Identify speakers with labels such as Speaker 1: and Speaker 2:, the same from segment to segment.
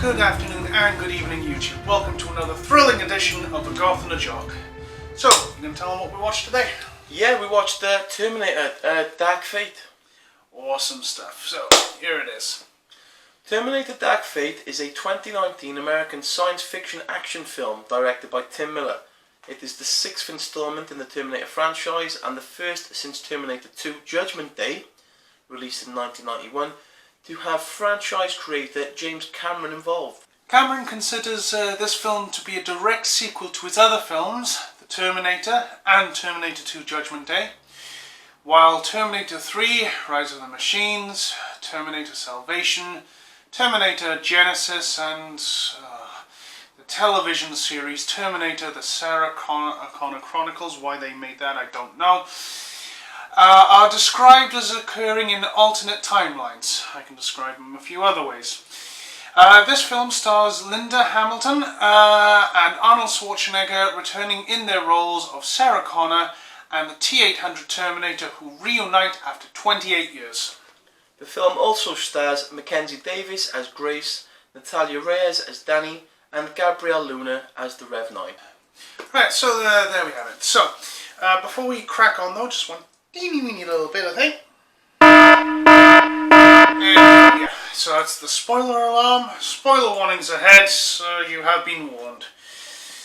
Speaker 1: good afternoon and good evening YouTube. Welcome to another thrilling edition of the Goth and the Jock. So, you going to tell them what we watched today?
Speaker 2: Yeah, we watched Terminator, Dark Fate.
Speaker 1: Awesome stuff. So, here it is.
Speaker 2: Terminator Dark Fate is a 2019 American science fiction action film directed by Tim Miller. It is the 6th installment in the Terminator franchise and the first since Terminator 2 Judgment Day, released in 1991, to have franchise creator James Cameron involved.
Speaker 1: Cameron considers this film to be a direct sequel to his other films, The Terminator and Terminator 2 Judgment Day, while Terminator 3 Rise of the Machines, Terminator Salvation, Terminator Genesis and the television series Terminator The Sarah Connor Chronicles, why they made that I don't know, are described as occurring in alternate timelines. I can describe them a few other ways. This film stars Linda Hamilton and Arnold Schwarzenegger returning in their roles of Sarah Connor and the T-800 Terminator, who reunite after 28 years.
Speaker 2: The film also stars Mackenzie Davis as Grace, Natalia Reyes as Danny, and Gabrielle Luna as the Rev 9.
Speaker 1: Right, so there we have it. So, before we crack on though, just one teeny weeny little bit, I think. And yeah, so that's the spoiler alarm. Spoiler warnings ahead, so you have been warned.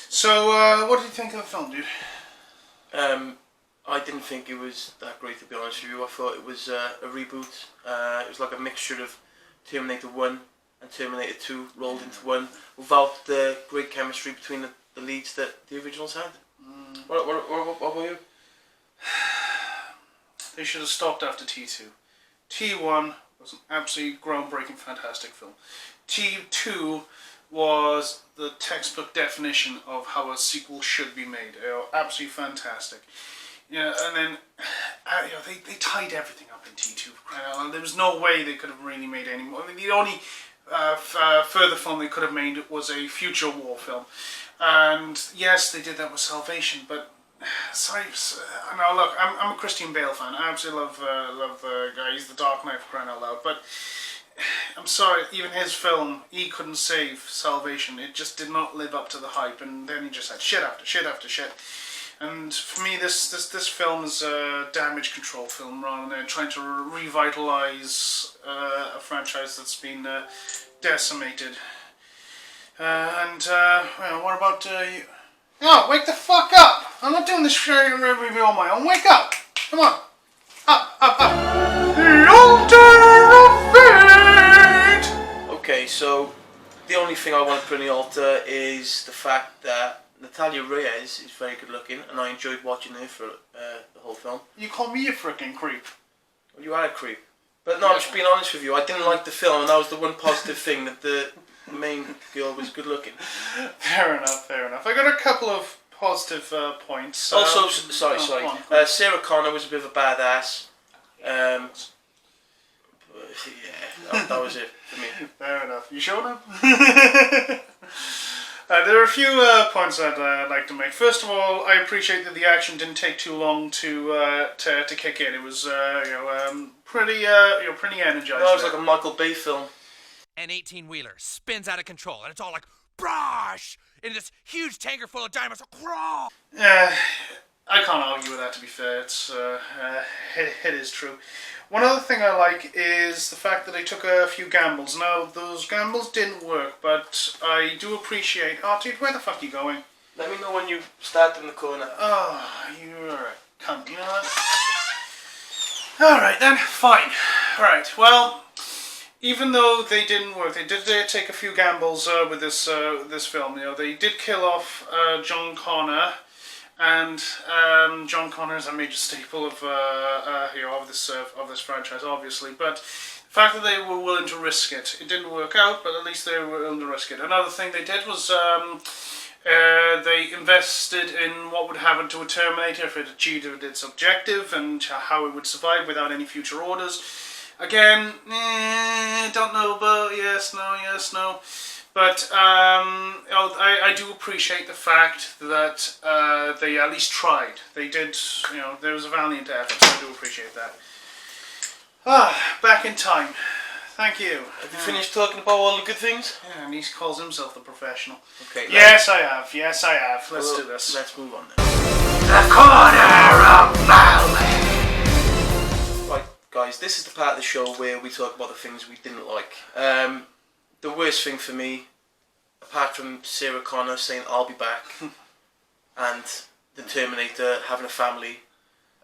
Speaker 1: So, what did you think of the film, dude?
Speaker 2: I didn't think it was that great, to be honest with you. I thought it was a reboot. It was like a mixture of Terminator 1 and Terminator 2 rolled into one, without the great chemistry between the leads that the originals had. What about you?
Speaker 1: They should have stopped after T2. T1 was an absolutely groundbreaking, fantastic film. T2 was the textbook definition of how a sequel should be made. Absolutely fantastic. Yeah, and then they tied everything up in T2. There was no way they could have really made any more. I mean, the only further film they could have made was a future war film. And yes, they did that with Salvation, but sorry, no, look, I'm a Christian Bale fan. I absolutely love the guy. He's the Dark Knight, for crying out loud. But I'm sorry, even his film, he couldn't save Salvation. It just did not live up to the hype, and then he just had shit after shit after shit. And for me, this film is a damage control film rather than trying to revitalise a franchise that's been decimated. Well, what about you? No, wake the fuck up! I'm not doing this review on my own. Wake up! Come on! Up! The altar of fate!
Speaker 2: Okay, so the only thing I want to put on the altar is the fact that Natalia Reyes is very good looking, and I enjoyed watching her for the whole film.
Speaker 1: You call me a frickin' creep.
Speaker 2: Well, you are a creep. But no, I'm just being honest with you, I didn't like the film, and that was the one positive thing, that the main girl was good looking.
Speaker 1: Fair enough. I got a couple of positive points.
Speaker 2: Also, sorry. Sarah Connor was a bit of a badass. Yeah, that was it for me.
Speaker 1: Fair enough. You showing up? There are a few points I'd like to make. First of all, I appreciate that the action didn't take too long to kick in. It was pretty energizing.
Speaker 2: That was like a Michael Bay film.
Speaker 3: An 18-wheeler spins out of control, and it's all like, brush! In this huge tanker full of dynamite, so crawl!
Speaker 1: I can't argue with that, to be fair. It is true. One other thing I like is the fact that they took a few gambles. Now, those gambles didn't work, but I do appreciate... Oh, dude, where the fuck are you going?
Speaker 2: Let me know when you start in the corner.
Speaker 1: Oh, you're a cunt, you know that? Alright then, fine. Alright, well... Even though they didn't work, they did take a few gambles with this film. You know, they did kill off John Connor, and John Connor is a major staple of this franchise, obviously. But the fact that they were willing to risk it, it didn't work out, but at least they were willing to risk it. Another thing they did was they invested in what would happen to a Terminator if it achieved its objective and how it would survive without any future orders. Again, don't know about yes, no. But I do appreciate the fact that they at least tried. They did, there was a valiant effort, so I do appreciate that. Back in time. Thank you.
Speaker 2: Have you finished talking about all the good things?
Speaker 1: Yeah, and he calls himself the professional.
Speaker 2: Okay.
Speaker 1: Yes, I have. Yes, I have. Let's do this.
Speaker 2: Let's move on then.
Speaker 1: The corner of Malway.
Speaker 2: Right, guys, this is the part of the show where we talk about the things we didn't like. The worst thing for me, apart from Sarah Connor saying "I'll be back" and the Terminator having a family,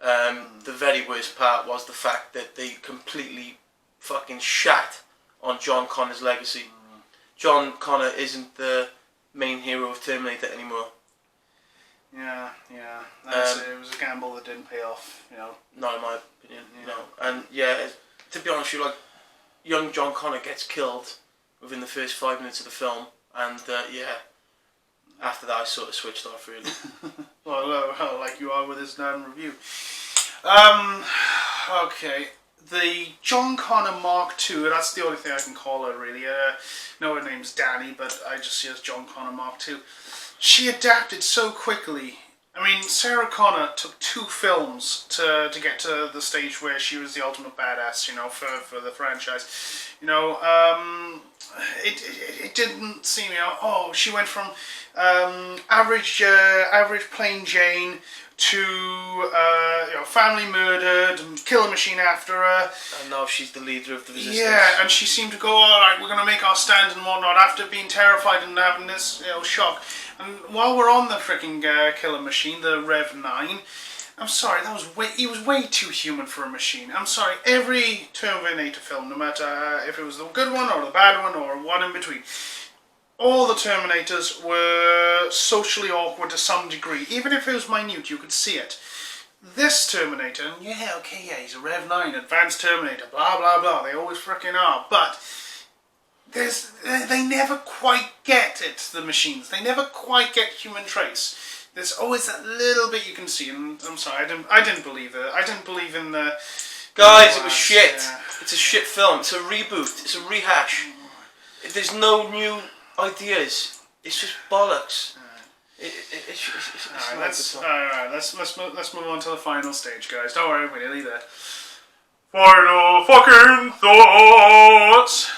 Speaker 2: the very worst part was the fact that they completely fucking shat on John Connor's legacy. John Connor isn't the main hero of Terminator anymore.
Speaker 1: Yeah. That's it. It was a gamble that didn't pay off,
Speaker 2: Not in my opinion, And to be honest with you, like, young John Connor gets killed within the first 5 minutes of the film, and after that I sort of switched off really.
Speaker 1: well, like you are with this review. Okay. The John Connor Mark II, that's the only thing I can call her really. No, her name's Danny, but I just see her as John Connor Mark II. She adapted so quickly. I mean, Sarah Connor took 2 films to get to the stage where she was the ultimate badass, for the franchise. It didn't seem, she went from average plain Jane to family murdered and killer machine after her.
Speaker 2: And now she's the leader of the resistance.
Speaker 1: Yeah, and she seemed to go, alright, we're going to make our stand and whatnot after being terrified and having this shock. And while we're on the freaking killer machine, the Rev 9, I'm sorry, he was way too human for a machine. I'm sorry, every Terminator film, no matter if it was the good one or the bad one or one in between, all the Terminators were socially awkward to some degree. Even if it was minute, you could see it. This Terminator, he's a Rev 9, advanced Terminator, blah, blah, blah. They always freaking are. But they never quite get it, the machines. They never quite get human trace. There's always that little bit you can see. And I'm sorry, I didn't believe it. I didn't believe in the...
Speaker 2: Guys, it was shit. Yeah. It's a shit film. It's a reboot. It's a rehash. There's no new ideas. It's just bollocks.
Speaker 1: Let's move on to the final stage, guys. Don't worry, we're nearly there. Final fucking thoughts.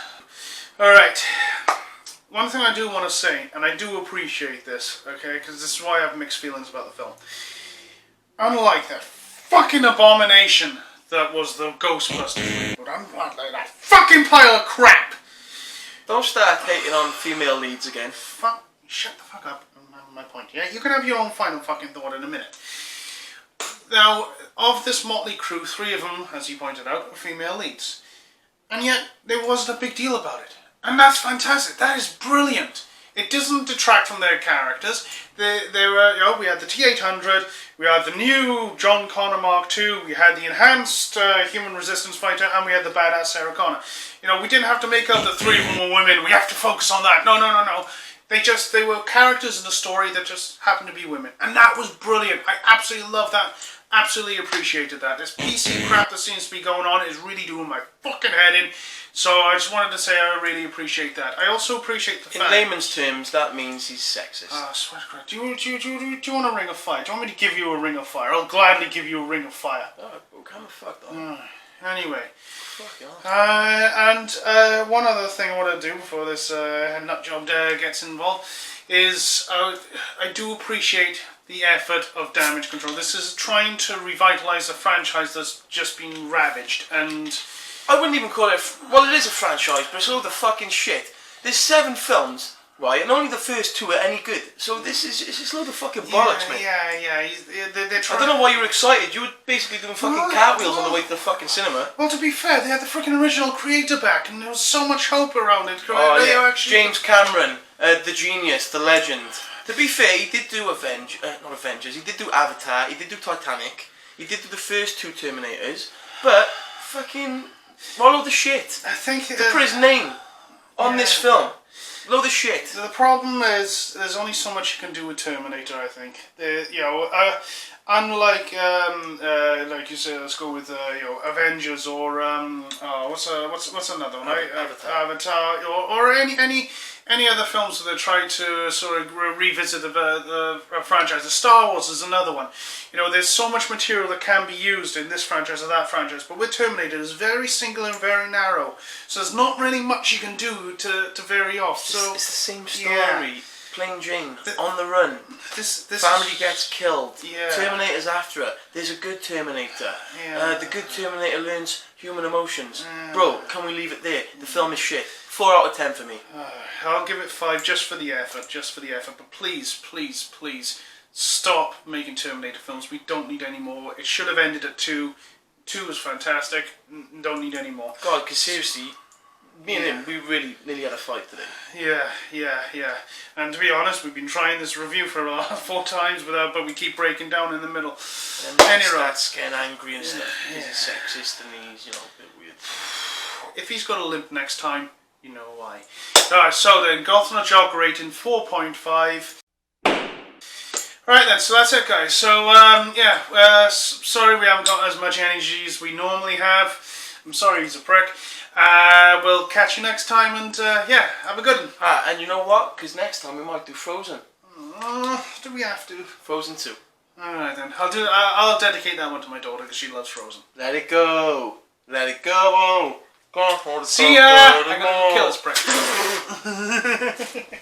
Speaker 1: All right. One thing I do want to say, and I do appreciate this, okay, because this is why I have mixed feelings about the film. Unlike that fucking abomination that was the Ghostbusters reboot, I'm not like that fucking pile of crap.
Speaker 2: Don't start hating on female leads again.
Speaker 1: Shut the fuck up. My point. Yeah, you can have your own final fucking thought in a minute. Now, of this motley crew, 3 of them, as you pointed out, are female leads, and yet there wasn't a big deal about it, and that's fantastic. That is brilliant. It doesn't detract from their characters. We had the T-800, we had the new John Connor Mark II, we had the enhanced human resistance fighter, and we had the badass Sarah Connor. We didn't have to make up that 3 of them were women. We have to focus on that. No. They were characters in the story that just happened to be women. And that was brilliant. I absolutely love that. Absolutely appreciated that. This PC crap that seems to be going on is really doing my fucking head in. So I just wanted to say I really appreciate that. I also appreciate the fact...
Speaker 2: In layman's terms, that means he's sexist.
Speaker 1: I swear to God. Do you want a ring of fire? Do you want me to give you a ring of fire? I'll gladly give you a ring of fire.
Speaker 2: Oh, kind of fucked up.
Speaker 1: Anyway.
Speaker 2: Fuck off.
Speaker 1: And one other thing I want to do before this nutjob gets involved is I do appreciate the effort of Damage Control. This is trying to revitalise a franchise that's just been ravaged, and...
Speaker 2: I wouldn't even call it... Well, it is a franchise, but it's all the fucking shit. There's 7 films, right, and only the first 2 are any good. So it's just a load of fucking bollocks, mate.
Speaker 1: Yeah. They're trying...
Speaker 2: I don't know why you were excited. You were basically doing fucking cartwheels on the way to the fucking cinema.
Speaker 1: Well, to be fair, they had the freaking original creator back, and there was so much hope around it.
Speaker 2: James Cameron, the genius, the legend. To be fair, he did do not Avengers, he did do Avatar, he did do Titanic, he did do the first 2 Terminators, but fucking... What a load of shit.
Speaker 1: I think...
Speaker 2: To put his name on this film. Load of shit.
Speaker 1: The problem is, there's only so much you can do with Terminator, I think. Unlike, like you said, let's go with, Avengers or, what's another one?
Speaker 2: Avatar.
Speaker 1: Or any any other films that try to sort of revisit the franchise. The Star Wars is another one. You know, there's so much material that can be used in this franchise or that franchise, but with Terminator, it's very single and very narrow. So there's not really much you can do to vary off. So
Speaker 2: it's the same story.
Speaker 1: Yeah.
Speaker 2: Plain Jane, on the run.
Speaker 1: This
Speaker 2: Family gets killed.
Speaker 1: Yeah.
Speaker 2: Terminator's after her. There's a good Terminator.
Speaker 1: Yeah.
Speaker 2: The good Terminator learns human emotions. Bro, can we leave it there? The film is shit. 4 out of 10 for me.
Speaker 1: I'll give it 5 just for the effort, But please, please, please stop making Terminator films. We don't need any more. It should have ended at 2. 2 was fantastic. Don't need any more.
Speaker 2: God, because seriously, me and him, we really nearly had a fight today.
Speaker 1: Yeah. And to be honest, we've been trying this review for 4 times, but we keep breaking down in the middle.
Speaker 2: And then he
Speaker 1: Anyway,
Speaker 2: starts getting angry and stuff. He's sexist and he's, a bit weird.
Speaker 1: if he's got a limp next time, you know why. Alright, so then, Goth and Jock rating 4.5. Right then, so that's it, guys. So, sorry we haven't got as much energy as we normally have. I'm sorry he's a prick. We'll catch you next time, and have a good one.
Speaker 2: And you know what? Because next time we might do Frozen.
Speaker 1: Do we have to?
Speaker 2: Frozen 2.
Speaker 1: Alright then, I'll dedicate that one to my daughter because she loves Frozen.
Speaker 2: Let it go. Let it go. Go on,
Speaker 1: See ya! I'm gonna kill this prick.